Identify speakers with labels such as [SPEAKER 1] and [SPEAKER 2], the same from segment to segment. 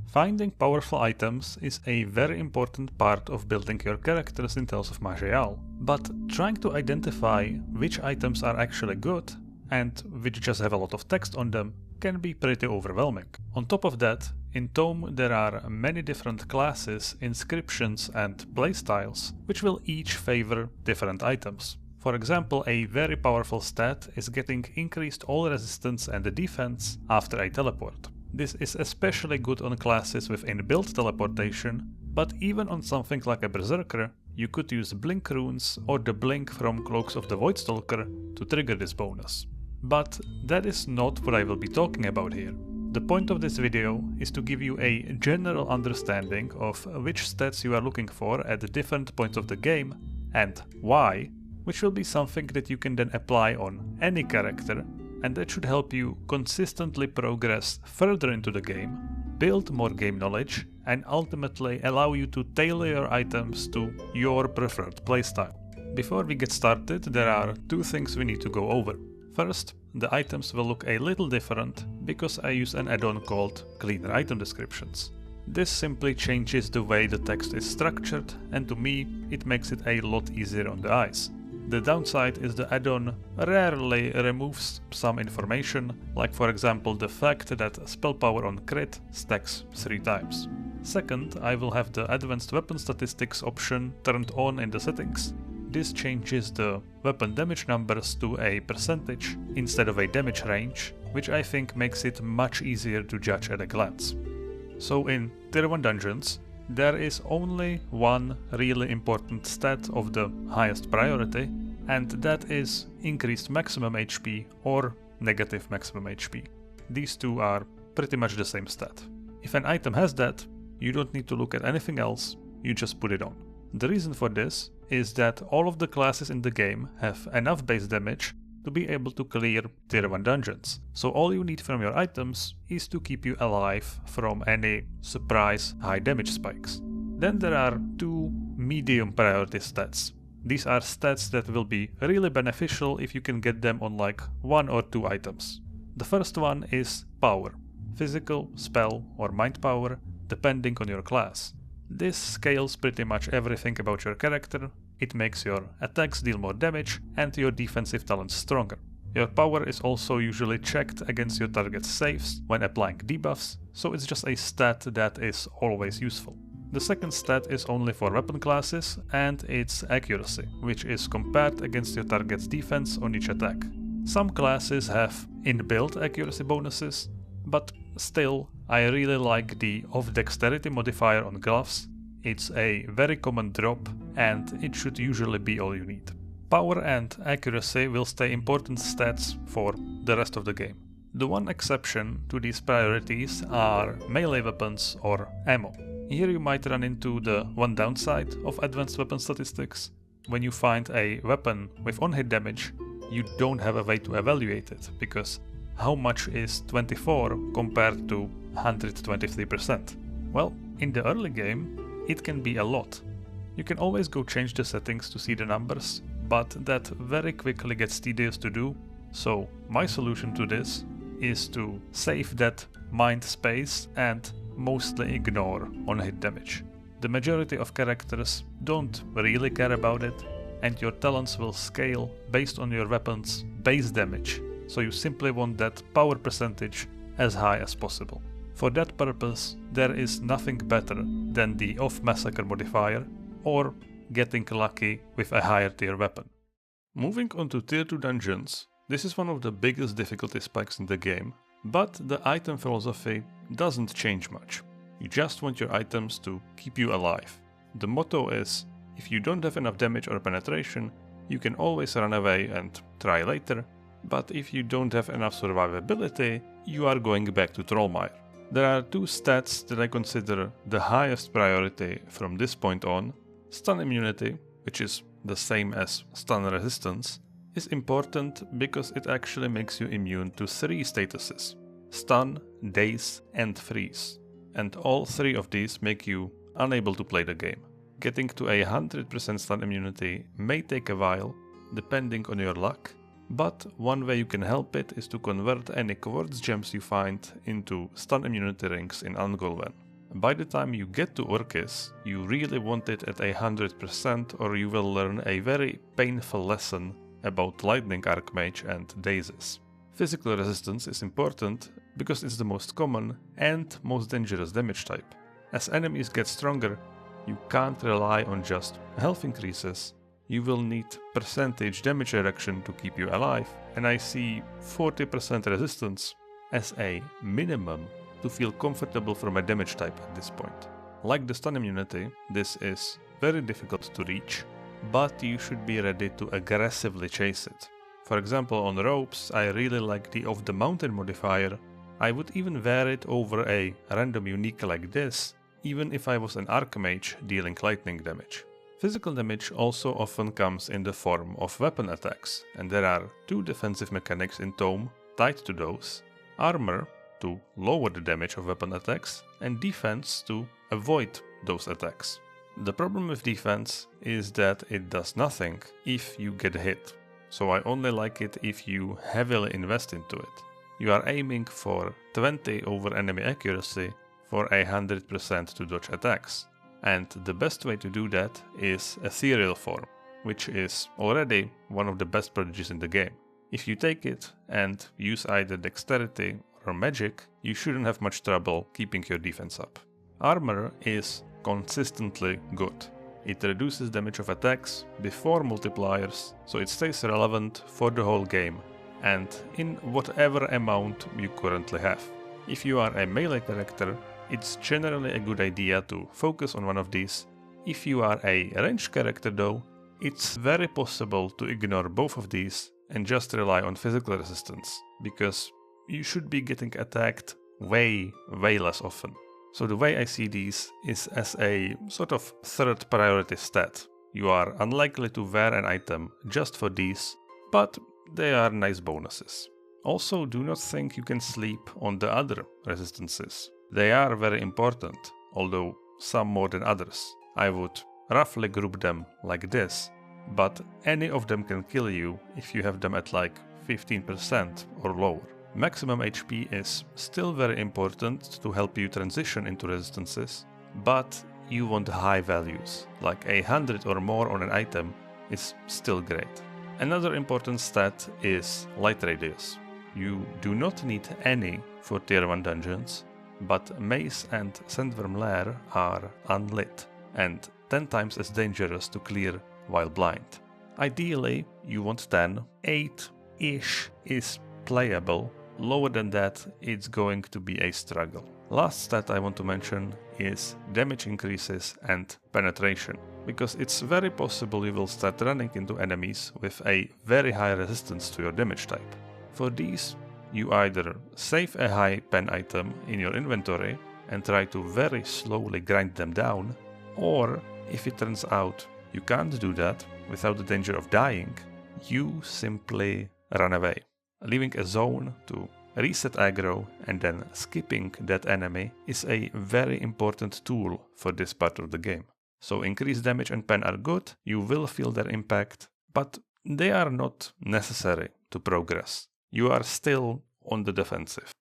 [SPEAKER 1] Finding powerful items is a very important part of building your characters in Tales of Maj'Eyal, but trying to identify which items are actually good and which just have a lot of text on them can be pretty overwhelming. On top of that, in Tome there are many different classes, inscriptions and playstyles, which will each favor different items. For example, a very powerful stat is getting increased all resistance and defense after a teleport. This is especially good on classes with inbuilt teleportation, but even on something like a Berserker, you could use Blink runes or the Blink from Cloaks of the Voidstalker to trigger this bonus. But that is not what I will be talking about here. The point of this video is to give you a general understanding of which stats you are looking for at the different points of the game and why, which will be something that you can then apply on any character, and that should help you consistently progress further into the game, build more game knowledge, and ultimately allow you to tailor your items to your preferred playstyle. Before we get started, there are two things we need to go over. First, the items will look a little different because I use an add-on called Cleaner Item Descriptions. This simply changes the way the text is structured, and to me it makes it a lot easier on the eyes. The downside is the add-on rarely removes some information, like for example the fact that spell power on crit stacks 3 times. Second, I will have the advanced weapon statistics option turned on in the settings. This changes the weapon damage numbers to a percentage instead of a damage range, which I think makes it much easier to judge at a glance. So in Tier 1 dungeons, there is only one really important stat of the highest priority, and that is increased maximum HP or negative maximum HP. These two are pretty much the same stat. If an item has that, you don't need to look at anything else, you just put it on. The reason for this is that all of the classes in the game have enough base damage to be able to clear Tier 1 dungeons. So all you need from your items is to keep you alive from any surprise high damage spikes. Then there are two medium priority stats. These are stats that will be really beneficial if you can get them on like 1 or 2 items. The first one is power. Physical, spell or mind power, depending on your class. This scales pretty much everything about your character. It makes your attacks deal more damage and your defensive talents stronger. Your power is also usually checked against your target's saves when applying debuffs, so it's just a stat that is always useful. The second stat is only for weapon classes, and it's accuracy, which is compared against your target's defense on each attack. Some classes have inbuilt accuracy bonuses, but still, I really like the off dexterity modifier on gloves. It's a very common drop, and it should usually be all you need. Power and accuracy will stay important stats for the rest of the game. The one exception to these priorities are melee weapons or ammo. Here you might run into the one downside of advanced weapon statistics. When you find a weapon with on-hit damage, you don't have a way to evaluate it, because how much is 24 compared to 123%? Well, in the early game, it can be a lot. You can always go change the settings to see the numbers, but that very quickly gets tedious to do, so my solution to this is to save that mind space and mostly ignore on-hit damage. The majority of characters don't really care about it, and your talents will scale based on your weapon's base damage, so you simply want that power percentage as high as possible. For that purpose, there is nothing better than the off massacre modifier or getting lucky with a higher tier weapon. Moving on to Tier 2 dungeons, this is one of the biggest difficulty spikes in the game, but the item philosophy doesn't change much. You just want your items to keep you alive. The motto is, if you don't have enough damage or penetration, you can always run away and try later, but if you don't have enough survivability, you are going back to Trollmire. There are two stats that I consider the highest priority from this point on. Stun immunity, which is the same as stun resistance, is important because it actually makes you immune to 3 statuses: stun, daze and freeze. And all 3 of these make you unable to play the game. Getting to a 100% stun immunity may take a while, depending on your luck, but one way you can help it is to convert any quartz gems you find into stun immunity rings in Ungolven. By the time you get to Orcus, you really want it at 100% or you will learn a very painful lesson about Lightning Archmage and Daisies. Physical resistance is important because it's the most common and most dangerous damage type. As enemies get stronger, you can't rely on just health increases. You will need percentage damage reduction to keep you alive, and I see 40% resistance as a minimum to feel comfortable from a damage type at this point. Like the stun immunity, this is very difficult to reach, but you should be ready to aggressively chase it. For example, on ropes, I really like the off the mountain modifier. I would even wear it over a random unique like this, even if I was an Archmage dealing lightning damage. Physical damage also often comes in the form of weapon attacks, and there are two defensive mechanics in Tome tied to those: armor to lower the damage of weapon attacks, and defense to avoid those attacks. The problem with defense is that it does nothing if you get hit, so I only like it if you heavily invest into it. You are aiming for 20 over enemy accuracy for 100% to dodge attacks, and the best way to do that is Ethereal form, which is already one of the best prodigies in the game. If you take it and use either dexterity or magic, you shouldn't have much trouble keeping your defense up. Armor is consistently good. It reduces damage of attacks before multipliers, so it stays relevant for the whole game, and in whatever amount you currently have. If you are a melee character, it's generally a good idea to focus on one of these. If you are a ranged character though, it's very possible to ignore both of these and just rely on physical resistance, because you should be getting attacked way less often. So the way I see these is as a sort of third priority stat. You are unlikely to wear an item just for these, but they are nice bonuses. Also, do not think you can sleep on the other resistances. They are very important, although some more than others. I would roughly group them like this, but any of them can kill you if you have them at like 15% or lower. Maximum HP is still very important to help you transition into resistances, but you want high values, like 100 or more on an item is still great. Another important stat is light radius. You do not need any for tier 1 dungeons, but Maze and Sandworm Lair are unlit and 10 times as dangerous to clear while blind. Ideally, you want 10, 8-ish is playable. Lower than that, it's going to be a struggle. Last stat I want to mention is damage increases and penetration, because it's very possible you will start running into enemies with a very high resistance to your damage type. For these, you either save a high pen item in your inventory and try to very slowly grind them down, or if it turns out you can't do that without the danger of dying, you simply run away. Leaving a zone to reset aggro and then skipping that enemy is a very important tool for this part of the game. So increased damage and pen are good, you will feel their impact, but they are not necessary to progress. You are still on the defensive.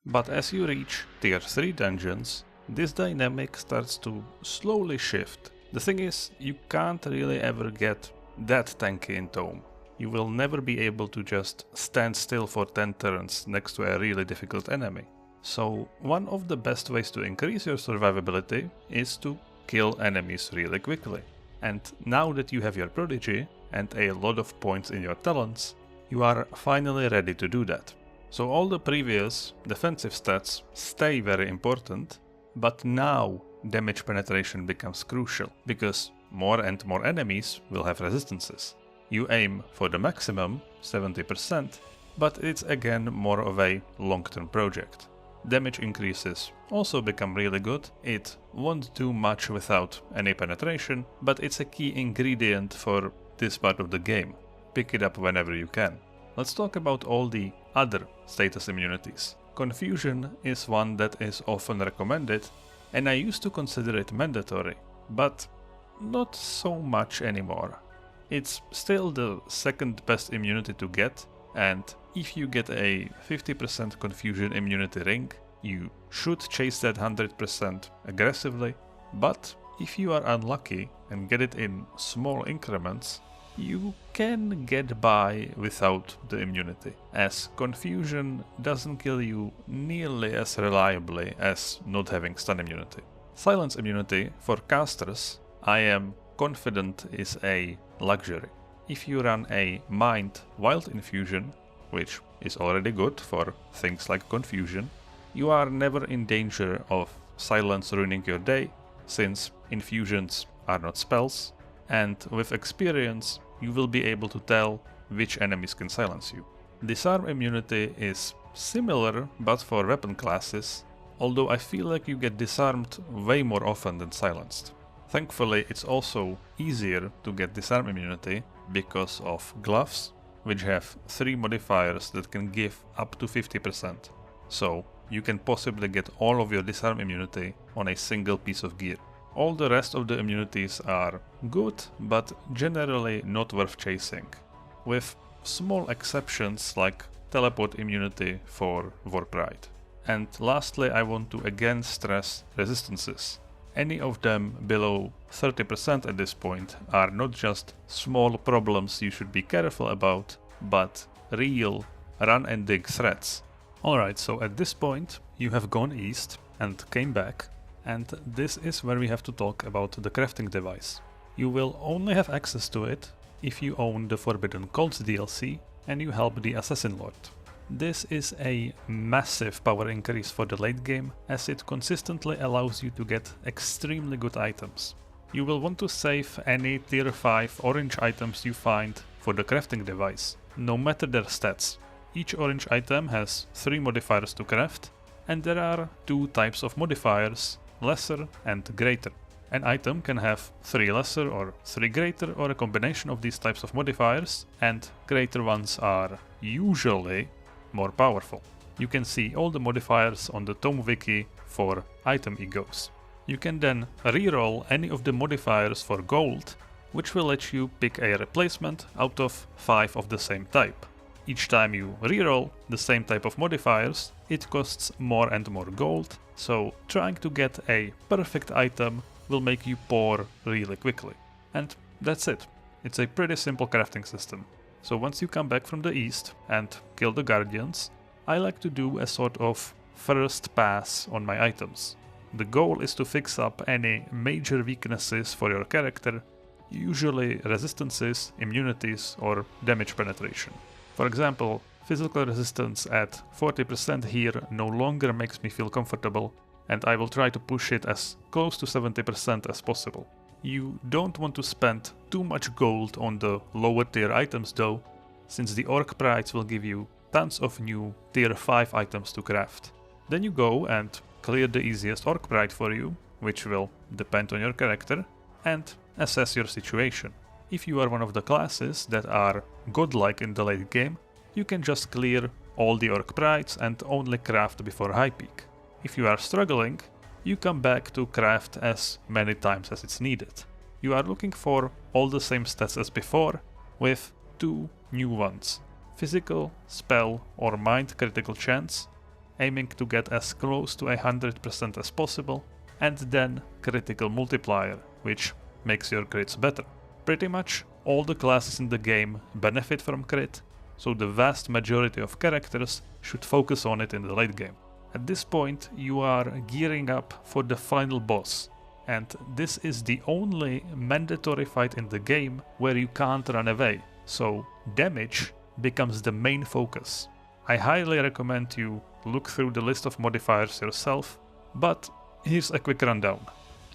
[SPEAKER 1] But as you reach tier 3 dungeons, this dynamic starts to slowly shift. The thing is, you can't really ever get that tanky in Tome. You will never be able to just stand still for 10 turns next to a really difficult enemy. So one of the best ways to increase your survivability is to kill enemies really quickly. And now that you have your prodigy and a lot of points in your talents, you are finally ready to do that. So all the previous defensive stats stay very important, but now damage penetration becomes crucial, because more and more enemies will have resistances. You aim for the maximum, 70%, but it's again more of a long-term project. Damage increases also become really good. It won't do much without any penetration, but it's a key ingredient for this part of the game. Pick it up whenever you can. Let's talk about all the other status immunities. Confusion is one that is often recommended, and I used to consider it mandatory, but not so much anymore. It's still the second best immunity to get, and if you get a 50% confusion immunity ring, You should chase that 100% aggressively, but if you are unlucky and get it in small increments, you can get by without the immunity, as confusion doesn't kill you nearly as reliably as not having stun immunity. Silence immunity for casters, I am confident, is a luxury. If you run a Mind Wild Infusion, which is already good for things like confusion, you are never in danger of silence ruining your day, since infusions are not spells, and with experience you will be able to tell which enemies can silence you. Disarm immunity is similar but for weapon classes, although I feel like you get disarmed way more often than silenced. Thankfully, it's also easier to get disarm immunity because of gloves, which have 3 modifiers that can give up to 50%. So you can possibly get all of your disarm immunity on a single piece of gear. All the rest of the immunities are good, but generally not worth chasing, with small exceptions like teleport immunity for Warp Ride. And lastly, I want to again stress resistances. Any of them below 30% at this point are not just small problems you should be careful about, but real run and dig threats. Alright, so at this point you have gone east and came back, and this is where we have to talk about the crafting device. You will only have access to it if you own the Forbidden Colts DLC and you help the Assassin Lord. This is a massive power increase for the late game, as it consistently allows you to get extremely good items. You will want to save any tier 5 orange items you find for the crafting device, no matter their stats. Each orange item has 3 modifiers to craft, and there are 2 types of modifiers, lesser and greater. An item can have 3 lesser or 3 greater, or a combination of these types of modifiers, and greater ones are usually more powerful. You can see all the modifiers on the Tome Wiki for item egos. You can then reroll any of the modifiers for gold, which will let you pick a replacement out of 5 of the same type. Each time you reroll the same type of modifiers, it costs more and more gold, so trying to get a perfect item will make you poor really quickly. And that's it. It's a pretty simple crafting system. So once you come back from the east and kill the guardians, I like to do a sort of first pass on my items. The goal is to fix up any major weaknesses for your character, usually resistances, immunities, or damage penetration. For example, physical resistance at 40% here no longer makes me feel comfortable, and I will try to push it as close to 70% as possible. You don't want to spend too much gold on the lower tier items though, since the Orc Prides will give you tons of new tier 5 items to craft. Then you go and clear the easiest Orc Pride for you, which will depend on your character, and assess your situation. If you are one of the classes that are godlike in the late game, you can just clear all the Orc Prides and only craft before high peak. If you are struggling, you come back to craft as many times as it's needed. You are looking for all the same stats as before, with 2 new ones: physical, spell, or mind critical chance, aiming to get as close to 100% as possible, and then critical multiplier, which makes your crits better. Pretty much all the classes in the game benefit from crit, so the vast majority of characters should focus on it in the late game. At this point, you are gearing up for the final boss, and this is the only mandatory fight in the game where you can't run away, so damage becomes the main focus. I highly recommend you look through the list of modifiers yourself, but here's a quick rundown.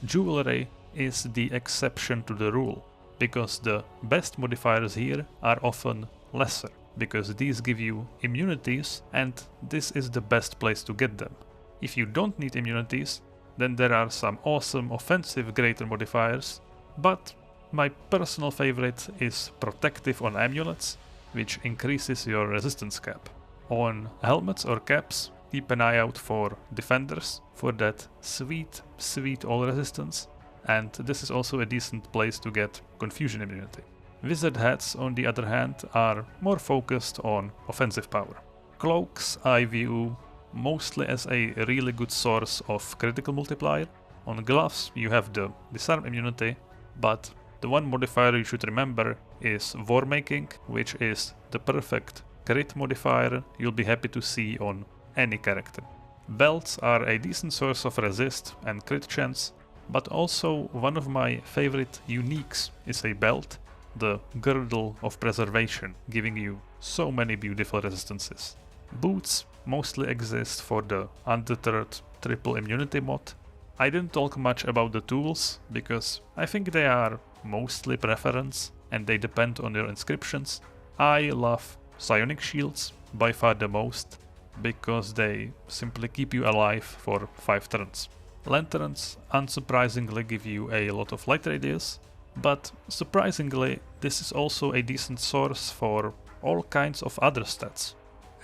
[SPEAKER 1] Jewelry is the exception to the rule, because the best modifiers here are often lesser, because these give you immunities, and this is the best place to get them. If you don't need immunities, then there are some awesome offensive greater modifiers, but my personal favorite is protective on amulets, which increases your resistance cap. On helmets or caps, keep an eye out for defenders for that sweet all resistance, and this is also a decent place to get confusion immunity. Wizard hats, on the other hand, are more focused on offensive power. Cloaks I view mostly as a really good source of critical multiplier. On gloves you have the disarm immunity, but the one modifier you should remember is war making, which is the perfect crit modifier you'll be happy to see on any character. Belts are a decent source of resist and crit chance, but also one of my favorite uniques is a belt, the Girdle of Preservation, giving you so many beautiful resistances. Boots mostly exist for the undeterred triple immunity mod. I didn't talk much about the tools, because I think they are mostly preference and they depend on your inscriptions. I love psionic shields by far the most, because they simply keep you alive for 5 turns. Lanterns unsurprisingly give you a lot of light radius, but surprisingly this is also a decent source for all kinds of other stats,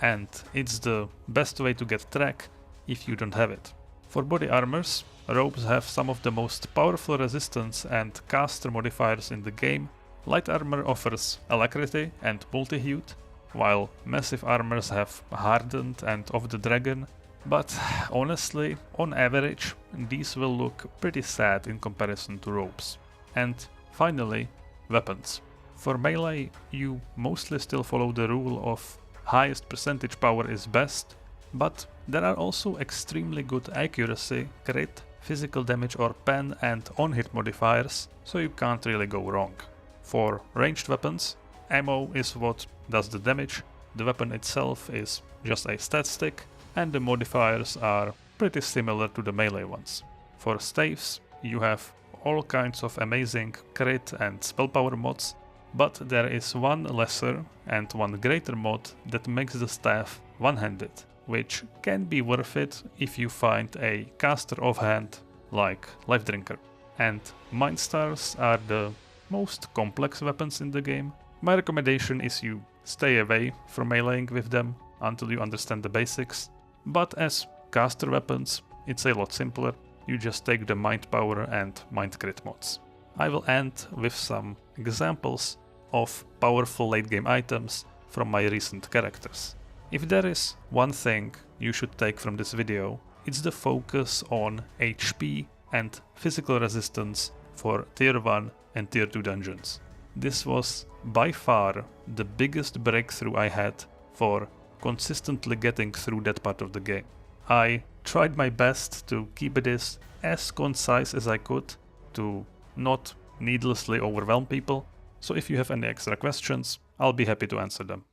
[SPEAKER 1] and it's the best way to get track if you don't have it. For body armors, robes have some of the most powerful resistance and caster modifiers in the game. Light armor offers alacrity and multi-hued, while massive armors have hardened and of the dragon, but honestly, on average, these will look pretty sad in comparison to robes. And finally, weapons. For melee, you mostly still follow the rule of highest percentage power is best, but there are also extremely good accuracy, crit, physical damage or pen and on-hit modifiers, so you can't really go wrong. For ranged weapons, ammo is what does the damage, the weapon itself is just a stat stick, and the modifiers are pretty similar to the melee ones. For staves, you have all kinds of amazing crit and spell power mods, but there is one lesser and one greater mod that makes the staff one-handed, which can be worth it if you find a caster offhand like Life Drinker. And Mind Stars are the most complex weapons in the game. My recommendation is you stay away from meleeing with them until you understand the basics, but as caster weapons it's a lot simpler. You just take the mind power and mind crit mods. I will end with some examples of powerful late game items from my recent characters. If there is one thing you should take from this video, it's the focus on HP and physical resistance for tier 1 and tier 2 dungeons. This was by far the biggest breakthrough I had for consistently getting through that part of the game. I tried my best to keep this as concise as I could to not needlessly overwhelm people, so if you have any extra questions, I'll be happy to answer them.